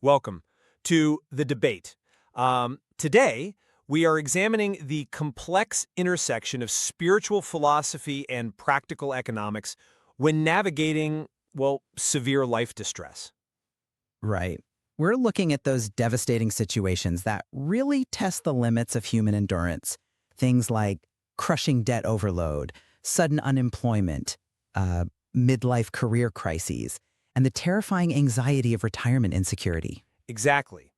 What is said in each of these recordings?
Welcome to the debate. Today, we are examining the complex intersection of spiritual philosophy and practical economics when navigating, well, severe life distress. Right. We're looking at those devastating situations that really test the limits of human endurance. Things like crushing debt overload, sudden unemployment, midlife career crises, and the terrifying anxiety of retirement insecurity. Exactly.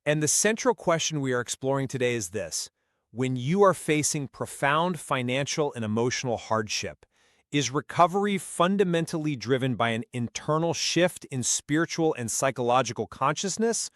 And the central question we are exploring today is this. When you are facing profound financial and emotional hardship, is recovery fundamentally driven by an internal shift in spiritual and psychological consciousness,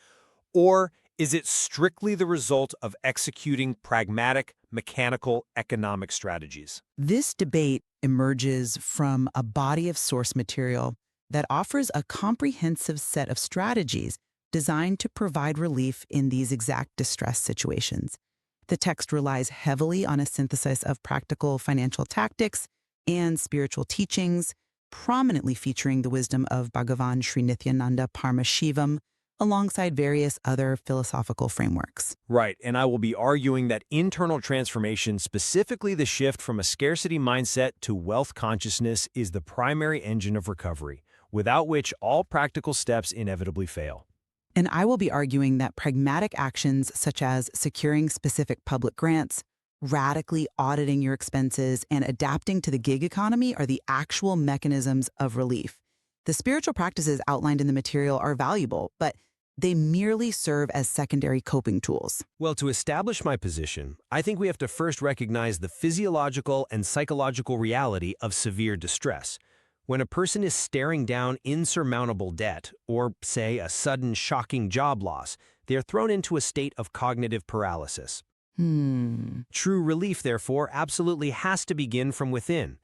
or is it strictly the result of executing pragmatic, mechanical economic strategies? This debate emerges from a body of source material that offers a comprehensive set of strategies designed to provide relief in these exact distress situations. The text relies heavily on a synthesis of practical financial tactics and spiritual teachings, prominently featuring the wisdom of Bhagavan Sri Nityananda Parmashivam, alongside various other philosophical frameworks. Right, and I will be arguing that internal transformation, specifically the shift from a scarcity mindset to wealth consciousness, is the primary engine of recovery, without which all practical steps inevitably fail. And I will be arguing that pragmatic actions such as securing specific public grants, radically auditing your expenses, and adapting to the gig economy are the actual mechanisms of relief. The spiritual practices outlined in the material are valuable, but they merely serve as secondary coping tools. Well, to establish my position, I think we have to first recognize the physiological and psychological reality of severe distress. When a person is staring down insurmountable debt, or, say, a sudden shocking job loss, they are thrown into a state of cognitive paralysis. True relief, therefore, absolutely has to begin from within.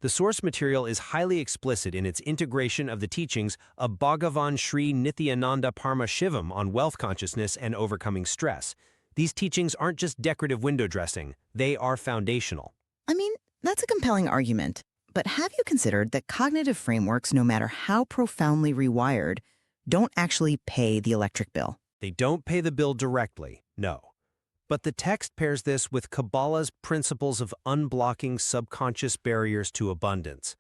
The source material is highly explicit in its integration of the teachings of Bhagavan Sri Nityananda Parmashivam on wealth consciousness and overcoming stress. These teachings aren't just decorative window dressing, they are foundational. I mean, that's a compelling argument. But have you considered that cognitive frameworks, no matter how profoundly rewired, don't actually pay the electric bill? They don't pay the bill directly, no. But the text pairs this with Kabbalah's principles of unblocking subconscious barriers to abundance.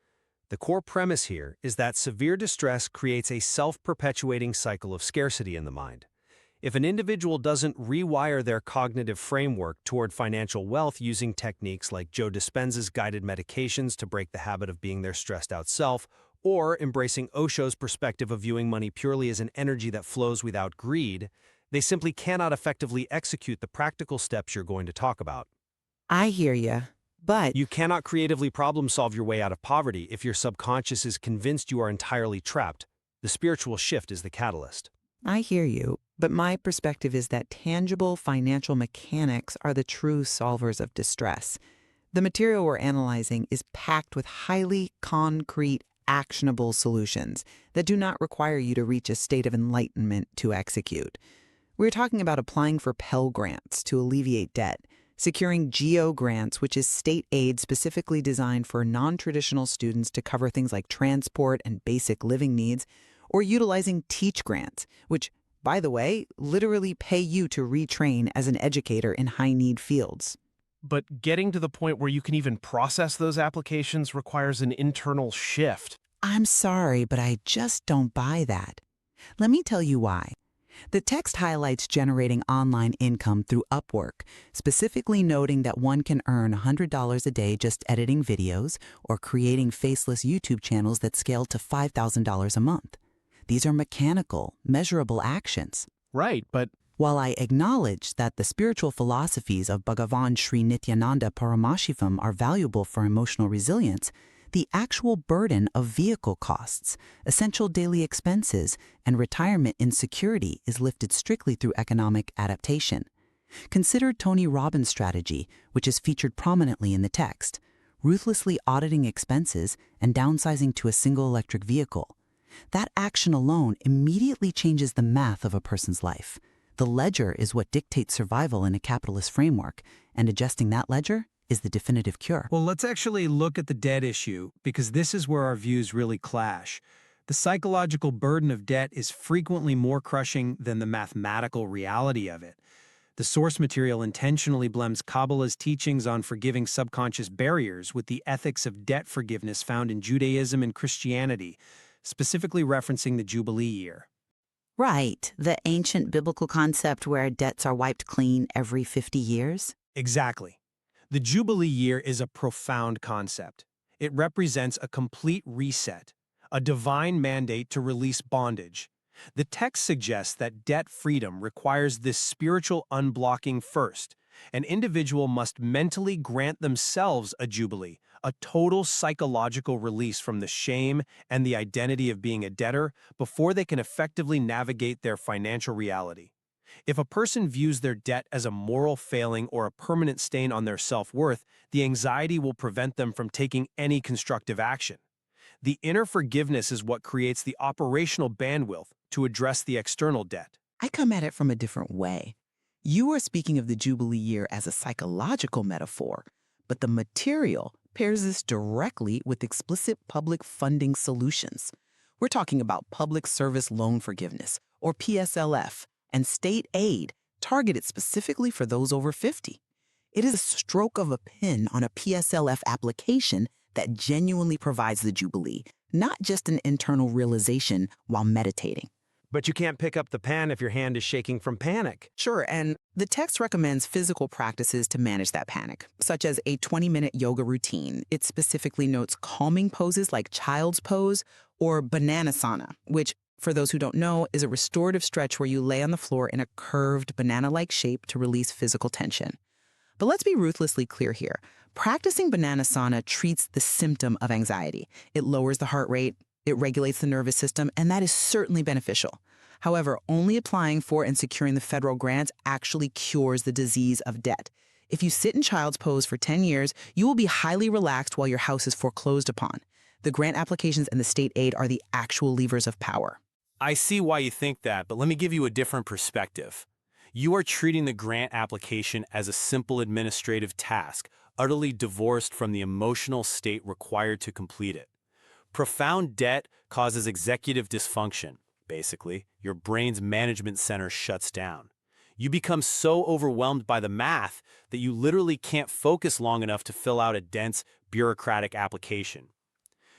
The core premise here is that severe distress creates a self-perpetuating cycle of scarcity in the mind. If an individual doesn't rewire their cognitive framework toward financial wealth using techniques like Joe Dispenza's guided meditations to break the habit of being their stressed-out self, or embracing Osho's perspective of viewing money purely as an energy that flows without greed, they simply cannot effectively execute the practical steps you're going to talk about. I hear you, but You cannot creatively problem-solve your way out of poverty if your subconscious is convinced you are entirely trapped. The spiritual shift is the catalyst. I hear you, but my perspective is that tangible financial mechanics are the true solvers of distress. The material we're analyzing is packed with highly concrete, actionable solutions that do not require you to reach a state of enlightenment to execute. We're talking about applying for Pell Grants to alleviate debt, securing GEO Grants, which is state aid specifically designed for non-traditional students to cover things like transport and basic living needs, or utilizing Teach Grants, which, by the way, literally pay you to retrain as an educator in high-need fields. But getting to the point where you can even process those applications requires an internal shift. I'm sorry, but I just don't buy that. Let me tell you why. The text highlights generating online income through Upwork, specifically noting that one can earn $100 a day just editing videos or creating faceless YouTube channels that scale to $5,000 a month. These are mechanical, measurable actions. Right, but While I acknowledge that the spiritual philosophies of Bhagavan Sri Nityananda Paramashivam are valuable for emotional resilience, the actual burden of vehicle costs, essential daily expenses, and retirement insecurity is lifted strictly through economic adaptation. Consider Tony Robbins' strategy, which is featured prominently in the text, ruthlessly auditing expenses and downsizing to a single electric vehicle. That action alone immediately changes the math of a person's life. The ledger is what dictates survival in a capitalist framework, and adjusting that ledger is the definitive cure. Well, let's actually look at the debt issue, because this is where our views really clash. The psychological burden of debt is frequently more crushing than the mathematical reality of it. The source material intentionally blends Kabbalah's teachings on forgiving subconscious barriers with the ethics of debt forgiveness found in Judaism and Christianity, specifically referencing the Jubilee year. Right, the ancient biblical concept where debts are wiped clean every 50 years? Exactly. The Jubilee year is a profound concept. It represents a complete reset, a divine mandate to release bondage. The text suggests that debt freedom requires this spiritual unblocking first. An individual must mentally grant themselves a jubilee, a total psychological release from the shame and the identity of being a debtor before they can effectively navigate their financial reality. If a person views their debt as a moral failing or a permanent stain on their self-worth, the anxiety will prevent them from taking any constructive action. The inner forgiveness is what creates the operational bandwidth to address the external debt. I come at it from a different way. You are speaking of the Jubilee year as a psychological metaphor, but the material pairs this directly with explicit public funding solutions. We're talking about public service loan forgiveness, or PSLF, and state aid targeted specifically for those over 50. It is a stroke of a pen on a PSLF application that genuinely provides the Jubilee, not just an internal realization while meditating. But you can't pick up the pen if your hand is shaking from panic. Sure, and the text recommends physical practices to manage that panic, such as a 20-minute yoga routine. It specifically notes calming poses like child's pose or bananasana, which, for those who don't know, is a restorative stretch where you lay on the floor in a curved banana-like shape to release physical tension. But let's be ruthlessly clear here. Practicing bananasana treats the symptom of anxiety. It lowers the heart rate, it regulates the nervous system, and that is certainly beneficial. However, only applying for and securing the federal grants actually cures the disease of debt. If you sit in child's pose for 10 years, you will be highly relaxed while your house is foreclosed upon. The grant applications and the state aid are the actual levers of power. I see why you think that, but let me give you a different perspective. You are treating the grant application as a simple administrative task, utterly divorced from the emotional state required to complete it. Profound debt causes executive dysfunction. Basically, your brain's management center shuts down. You become so overwhelmed by the math that you literally can't focus long enough to fill out a dense, bureaucratic application.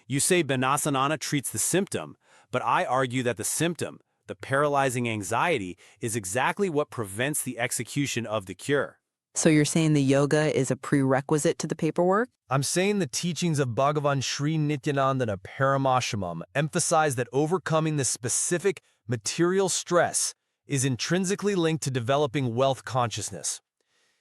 You say Banasana treats the symptom, but I argue that the symptom, the paralyzing anxiety, is exactly what prevents the execution of the cure. So you're saying the yoga is a prerequisite to the paperwork? I'm saying the teachings of Bhagavan Sri Nityananda Paramashamam emphasize that overcoming the specific material stress is intrinsically linked to developing wealth consciousness.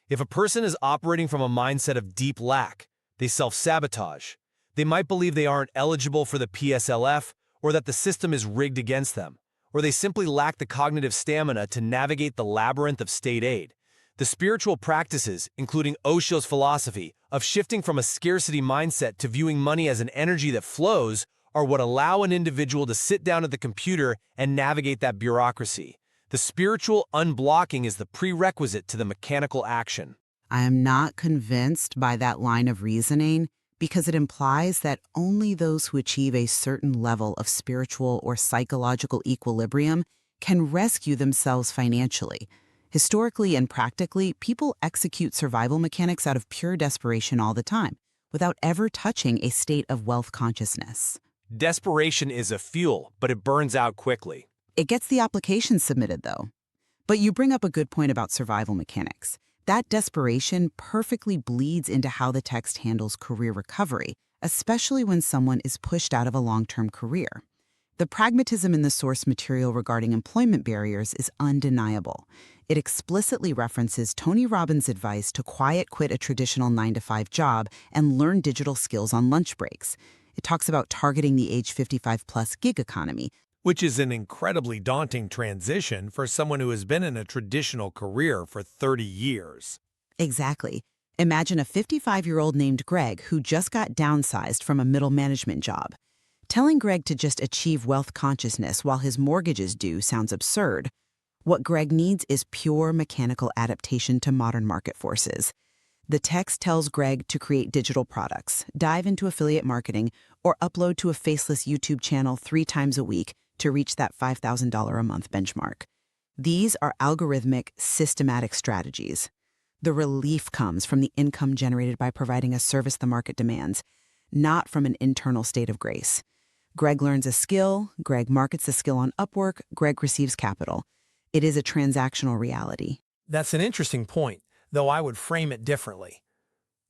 If a person is operating from a mindset of deep lack, they self-sabotage. They might believe they aren't eligible for the PSLF, or that the system is rigged against them, or they simply lack the cognitive stamina to navigate the labyrinth of state aid. The spiritual practices, including Osho's philosophy of shifting from a scarcity mindset to viewing money as an energy that flows, are what allow an individual to sit down at the computer and navigate that bureaucracy. The spiritual unblocking is the prerequisite to the mechanical action. I am not convinced by that line of reasoning because it implies that only those who achieve a certain level of spiritual or psychological equilibrium can rescue themselves financially. Historically and practically, people execute survival mechanics out of pure desperation all the time, without ever touching a state of wealth consciousness. Desperation is a fuel, but it burns out quickly. It gets the application submitted, though. But you bring up a good point about survival mechanics. That desperation perfectly bleeds into how the text handles career recovery, especially when someone is pushed out of a long-term career. The pragmatism in the source material regarding employment barriers is undeniable. It explicitly references Tony Robbins' advice to quiet quit a traditional 9-to-5 job and learn digital skills on lunch breaks. It talks about targeting the age 55-plus gig economy, Which is an incredibly daunting transition for someone who has been in a traditional career for 30 years. Exactly. Imagine a 55-year-old named Greg who just got downsized from a middle management job. Telling Greg to just achieve wealth consciousness while his mortgage is due sounds absurd. What Greg needs is pure mechanical adaptation to modern market forces. The text tells Greg to create digital products, dive into affiliate marketing, or upload to a faceless YouTube channel 3 times a week to reach that $5,000 a month benchmark. These are algorithmic, systematic strategies. The relief comes from the income generated by providing a service the market demands, not from an internal state of grace. Greg learns a skill, Greg markets the skill on Upwork, Greg receives capital. It is a transactional reality. That's an interesting point, though I would frame it differently.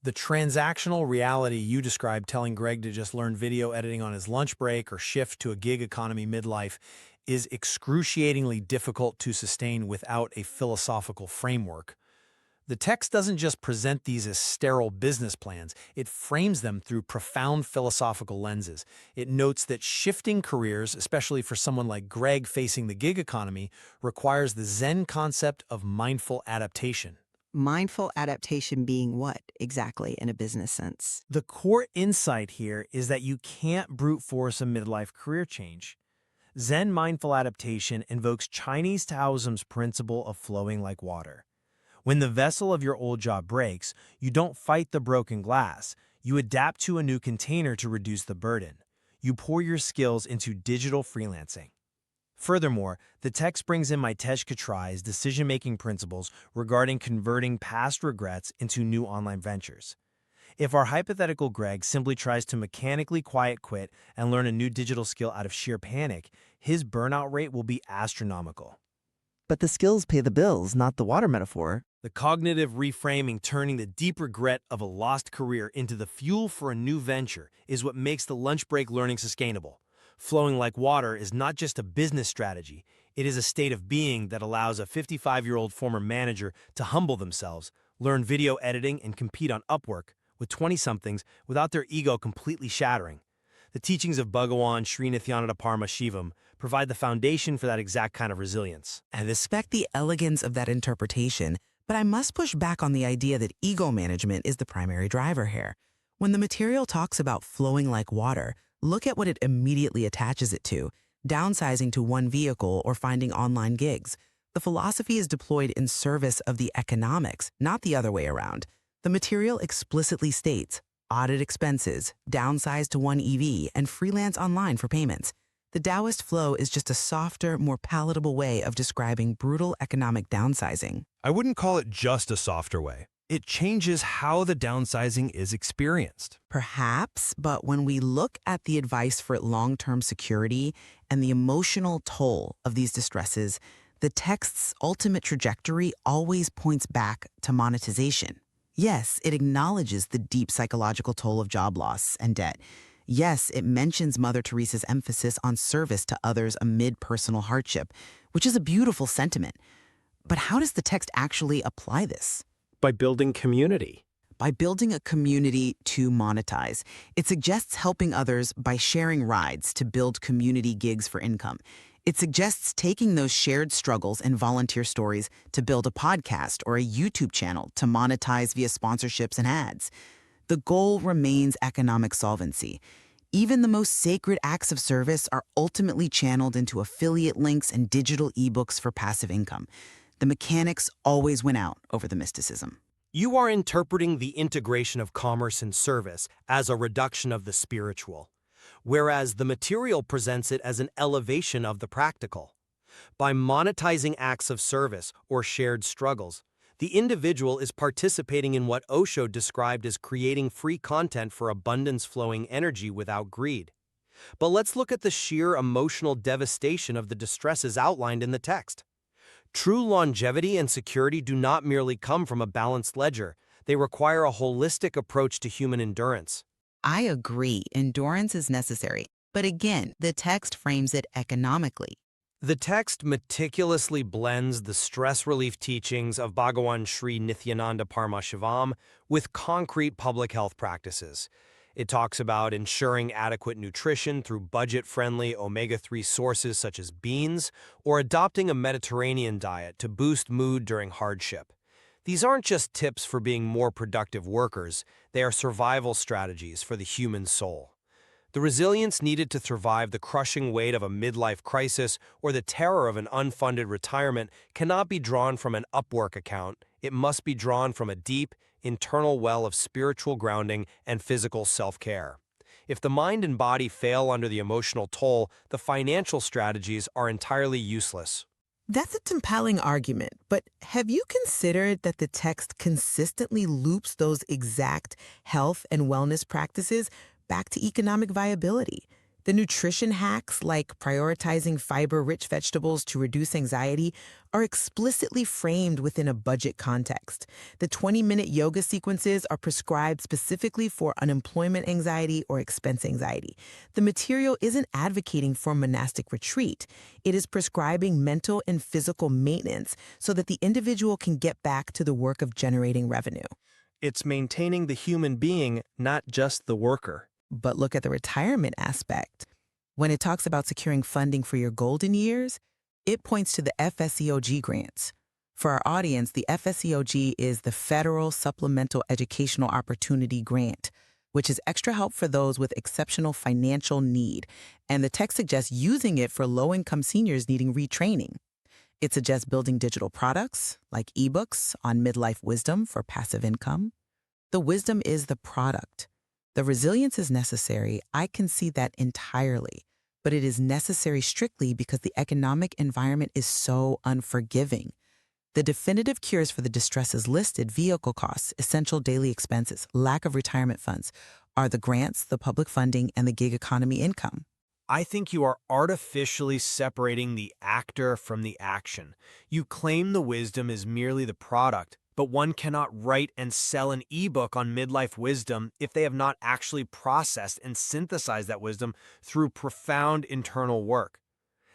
The transactional reality you described, telling Greg to just learn video editing on his lunch break or shift to a gig economy midlife, is excruciatingly difficult to sustain without a philosophical framework. The text doesn't just present these as sterile business plans, it frames them through profound philosophical lenses. It notes that shifting careers, especially for someone like Greg facing the gig economy, requires the Zen concept of mindful adaptation. Mindful adaptation being what, exactly, in a business sense? The core insight here is that you can't brute force a midlife career change. Zen mindful adaptation invokes Chinese Taoism's principle of flowing like water. When the vessel of your old job breaks, you don't fight the broken glass. You adapt to a new container to reduce the burden. You pour your skills into digital freelancing. Furthermore, the text brings in Mitesh Katrai's decision-making principles regarding converting past regrets into new online ventures. If our hypothetical Greg simply tries to mechanically quiet quit and learn a new digital skill out of sheer panic, his burnout rate will be astronomical. But the skills pay the bills, not the water metaphor. The cognitive reframing, turning the deep regret of a lost career into the fuel for a new venture, is what makes the lunch break learning sustainable. Flowing like water is not just a business strategy, it is a state of being that allows a 55-year-old former manager to humble themselves, learn video editing, and compete on Upwork with 20-somethings without their ego completely shattering. The teachings of Bhagawan Sri Nithyananda Paramashivam provide the foundation for that exact kind of resilience. I respect the elegance of that interpretation, but I must push back on the idea that ego management is the primary driver here. When the material talks about flowing like water, look at what it immediately attaches it to: downsizing to one vehicle or finding online gigs. The philosophy is deployed in service of the economics, not the other way around. The material explicitly states audit expenses, downsize to one EV, and freelance online for payments. The Taoist flow is just a softer, more palatable way of describing brutal economic downsizing. I wouldn't call it just a softer way. It changes how the downsizing is experienced. Perhaps, but when we look at the advice for long-term security and the emotional toll of these distresses, the text's ultimate trajectory always points back to monetization. Yes, it acknowledges the deep psychological toll of job loss and debt. Yes, it mentions Mother Teresa's emphasis on service to others amid personal hardship, which is a beautiful sentiment. But how does the text actually apply this? By building community. By building a community to monetize. It suggests helping others by sharing rides to build community gigs for income. It suggests taking those shared struggles and volunteer stories to build a podcast or a YouTube channel to monetize via sponsorships and ads. The goal remains economic solvency. Even the most sacred acts of service are ultimately channeled into affiliate links and digital ebooks for passive income. The mechanics always win out over the mysticism. You are interpreting the integration of commerce and service as a reduction of the spiritual, whereas the material presents it as an elevation of the practical. By monetizing acts of service or shared struggles, the individual is participating in what Osho described as creating free content for abundance-flowing energy without greed. But let's look at the sheer emotional devastation of the distresses outlined in the text. True longevity and security do not merely come from a balanced ledger. They require a holistic approach to human endurance. I agree, endurance is necessary. But again, the text frames it economically. The text meticulously blends the stress relief teachings of Bhagawan Sri Nithyananda Paramashivam with concrete public health practices. It talks about ensuring adequate nutrition through budget-friendly omega-3 sources such as beans, or adopting a Mediterranean diet to boost mood during hardship. These aren't just tips for being more productive workers, they are survival strategies for the human soul. The resilience needed to survive the crushing weight of a midlife crisis or the terror of an unfunded retirement cannot be drawn from an Upwork account. It must be drawn from a deep, internal well of spiritual grounding and physical self-care. If the mind and body fail under the emotional toll, the financial strategies are entirely useless. That's a compelling argument, but have you considered that the text consistently loops those exact health and wellness practices back to economic viability? The nutrition hacks, like prioritizing fiber-rich vegetables to reduce anxiety, are explicitly framed within a budget context. The 20-minute yoga sequences are prescribed specifically for unemployment anxiety or expense anxiety. The material isn't advocating for monastic retreat. It is prescribing mental and physical maintenance so that the individual can get back to the work of generating revenue. It's maintaining the human being, not just the worker. But look at the retirement aspect. When it talks about securing funding for your golden years, it points to the FSEOG grants. For our audience, the FSEOG is the Federal Supplemental Educational Opportunity Grant, which is extra help for those with exceptional financial need. And the text suggests using it for low-income seniors needing retraining. It suggests building digital products, like ebooks on midlife wisdom for passive income. The wisdom is the product. The resilience is necessary. I can see that entirely, but it is necessary strictly because the economic environment is so unforgiving. The definitive cures for the distresses listed, vehicle costs, essential daily expenses, lack of retirement funds, are the grants, the public funding, and the gig economy income. I think you are artificially separating the actor from the action. You claim the wisdom is merely the product, but one cannot write and sell an ebook on midlife wisdom if they have not actually processed and synthesized that wisdom through profound internal work.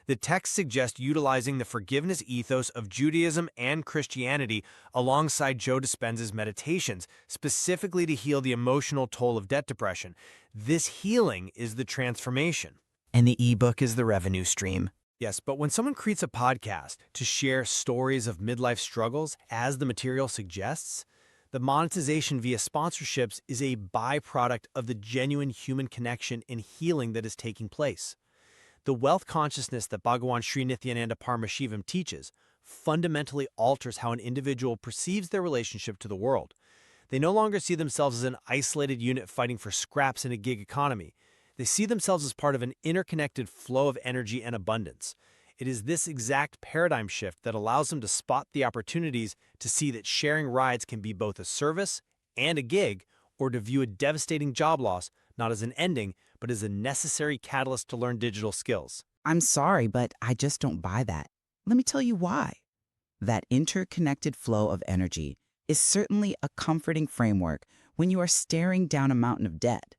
The text suggests utilizing the forgiveness ethos of Judaism and Christianity alongside Joe Dispenza's meditations, specifically to heal the emotional toll of debt depression. This healing is the transformation. And the ebook is the revenue stream. Yes, but when someone creates a podcast to share stories of midlife struggles, as the material suggests, the monetization via sponsorships is a byproduct of the genuine human connection and healing that is taking place. The wealth consciousness that Bhagawan Sri Nityananda Paramashivam teaches fundamentally alters how an individual perceives their relationship to the world. They no longer see themselves as an isolated unit fighting for scraps in a gig economy. They see themselves as part of an interconnected flow of energy and abundance. It is this exact paradigm shift that allows them to spot the opportunities to see that sharing rides can be both a service and a gig, or to view a devastating job loss not as an ending, but as a necessary catalyst to learn digital skills. I'm sorry, but I just don't buy that. Let me tell you why. That interconnected flow of energy is certainly a comforting framework when you are staring down a mountain of debt.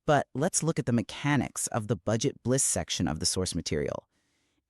But let's look at the mechanics of the budget bliss section of the source material.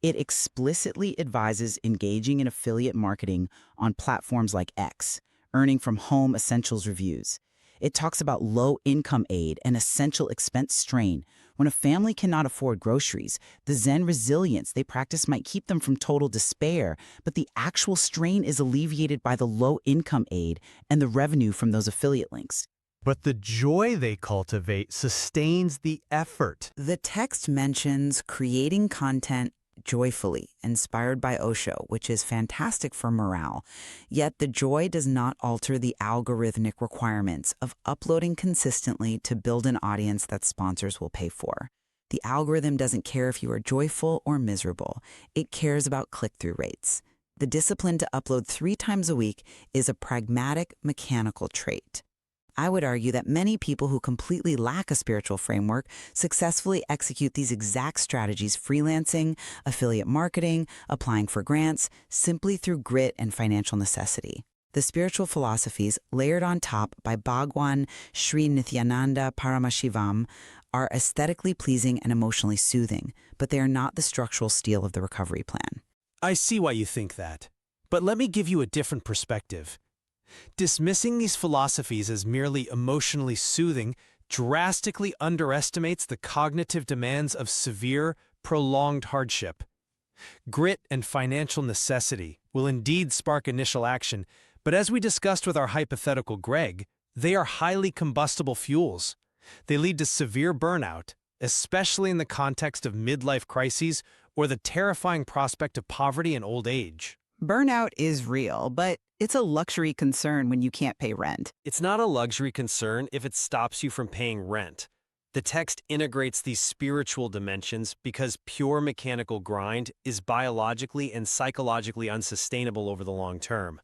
It explicitly advises engaging in affiliate marketing on platforms like X, earning from home essentials reviews. It talks about low-income aid and essential expense strain. When a family cannot afford groceries, the Zen resilience they practice might keep them from total despair, but the actual strain is alleviated by the low-income aid and the revenue from those affiliate links. But the joy they cultivate sustains the effort. The text mentions creating content joyfully, inspired by Osho, which is fantastic for morale. Yet the joy does not alter the algorithmic requirements of uploading consistently to build an audience that sponsors will pay for. The algorithm doesn't care if you are joyful or miserable. It cares about click-through rates. The discipline to upload 3 times a week is a pragmatic, mechanical trait. I would argue that many people who completely lack a spiritual framework successfully execute these exact strategies, freelancing, affiliate marketing, applying for grants, simply through grit and financial necessity. The spiritual philosophies, layered on top by Bhagwan Sri Nityananda Paramashivam, are aesthetically pleasing and emotionally soothing, but they are not the structural steel of the recovery plan. I see why you think that. But let me give you a different perspective. Dismissing these philosophies as merely emotionally soothing drastically underestimates the cognitive demands of severe, prolonged hardship. Grit and financial necessity will indeed spark initial action, but as we discussed with our hypothetical Greg, they are highly combustible fuels. They lead to severe burnout, especially in the context of midlife crises or the terrifying prospect of poverty and old age. Burnout is real, but it's a luxury concern when you can't pay rent. It's not a luxury concern if it stops you from paying rent. The text integrates these spiritual dimensions because pure mechanical grind is biologically and psychologically unsustainable over the long term.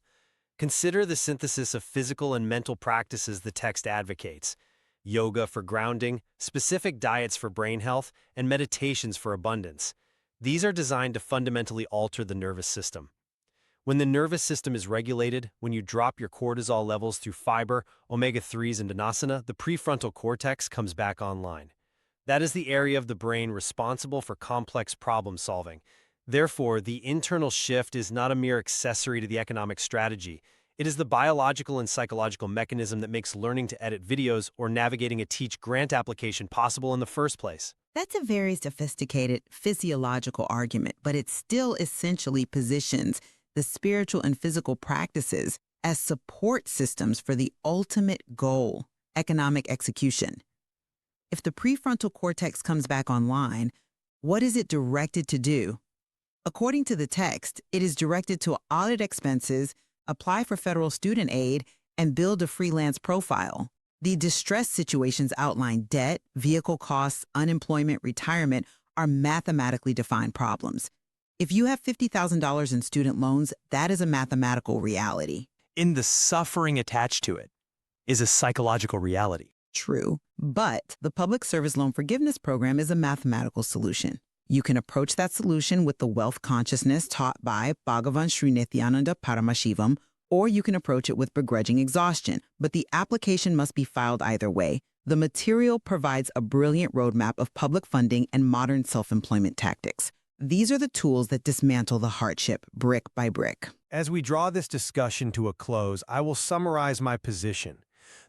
Consider the synthesis of physical and mental practices the text advocates: yoga for grounding, specific diets for brain health, and meditations for abundance. These are designed to fundamentally alter the nervous system. When the nervous system is regulated, when you drop your cortisol levels through fiber, omega-3s, and asana, the prefrontal cortex comes back online. That is the area of the brain responsible for complex problem solving. Therefore, the internal shift is not a mere accessory to the economic strategy. It is the biological and psychological mechanism that makes learning to edit videos or navigating a Teach grant application possible in the first place. That's a very sophisticated physiological argument, but it still essentially positions the spiritual and physical practices as support systems for the ultimate goal, economic execution. If the prefrontal cortex comes back online, what is it directed to do? According to the text, it is directed to audit expenses, apply for federal student aid, and build a freelance profile. The distress situations outline debt, vehicle costs, unemployment, retirement are mathematically defined problems. If you have $50,000 in student loans, that is a mathematical reality. In the suffering attached to it is a psychological reality. True, but the Public Service Loan Forgiveness Program is a mathematical solution. You can approach that solution with the wealth consciousness taught by Bhagavan Sri Nityananda Paramashivam, or you can approach it with begrudging exhaustion, but the application must be filed either way. The material provides a brilliant roadmap of public funding and modern self-employment tactics. These are the tools that dismantle the hardship brick by brick. As we draw this discussion to a close, I will summarize my position.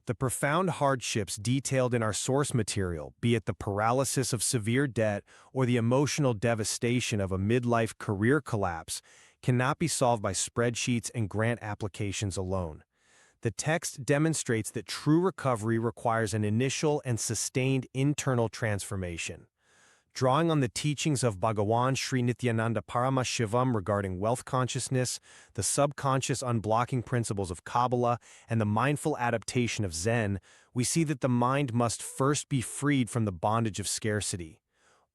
The profound hardships detailed in our source material, be it the paralysis of severe debt or the emotional devastation of a midlife career collapse, cannot be solved by spreadsheets and grant applications alone. The text demonstrates that true recovery requires an initial and sustained internal transformation. Drawing on the teachings of Bhagavan Sri Nityananda Paramashivam regarding wealth consciousness, the subconscious unblocking principles of Kabbalah, and the mindful adaptation of Zen, we see that the mind must first be freed from the bondage of scarcity.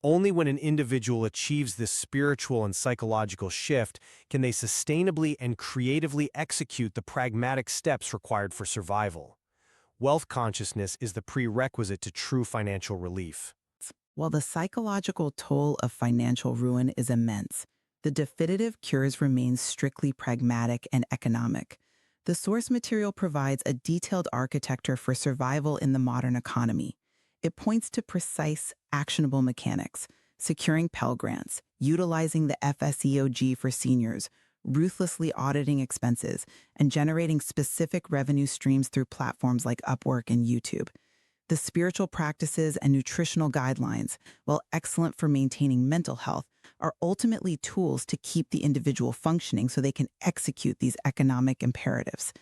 Only when an individual achieves this spiritual and psychological shift can they sustainably and creatively execute the pragmatic steps required for survival. Wealth consciousness is the prerequisite to true financial relief. While the psychological toll of financial ruin is immense, the definitive cures remain strictly pragmatic and economic. The source material provides a detailed architecture for survival in the modern economy. It points to precise, actionable mechanics, securing Pell Grants, utilizing the FSEOG for seniors, ruthlessly auditing expenses, and generating specific revenue streams through platforms like Upwork and YouTube. The spiritual practices and nutritional guidelines, while excellent for maintaining mental health, are ultimately tools to keep the individual functioning so they can execute these economic imperatives.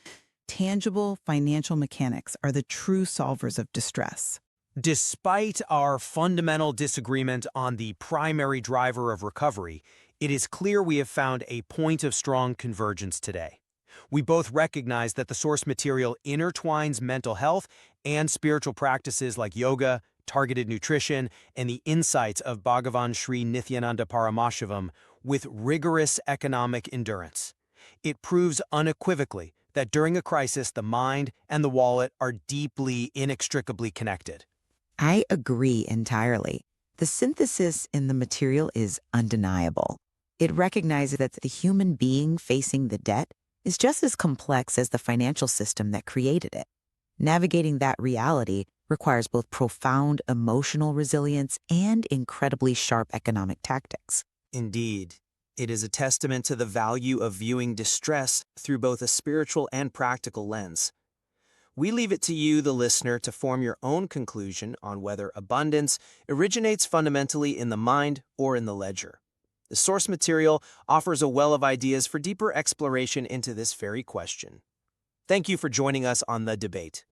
Tangible financial mechanics are the true solvers of distress. Despite our fundamental disagreement on the primary driver of recovery, it is clear we have found a point of strong convergence today. We both recognize that the source material intertwines mental health and spiritual practices like yoga, targeted nutrition, and the insights of Bhagavan Sri Nityananda Paramashivam with rigorous economic endurance. It proves unequivocally that during a crisis, the mind and the wallet are deeply, inextricably connected. I agree entirely. The synthesis in the material is undeniable. It recognizes that the human being facing the debt is just as complex as the financial system that created it. Navigating that reality requires both profound emotional resilience and incredibly sharp economic tactics. Indeed, it is a testament to the value of viewing distress through both a spiritual and practical lens. We leave it to you, the listener, to form your own conclusion on whether abundance originates fundamentally in the mind or in the ledger. The source material offers a well of ideas for deeper exploration into this very question. Thank you for joining us on The Debate.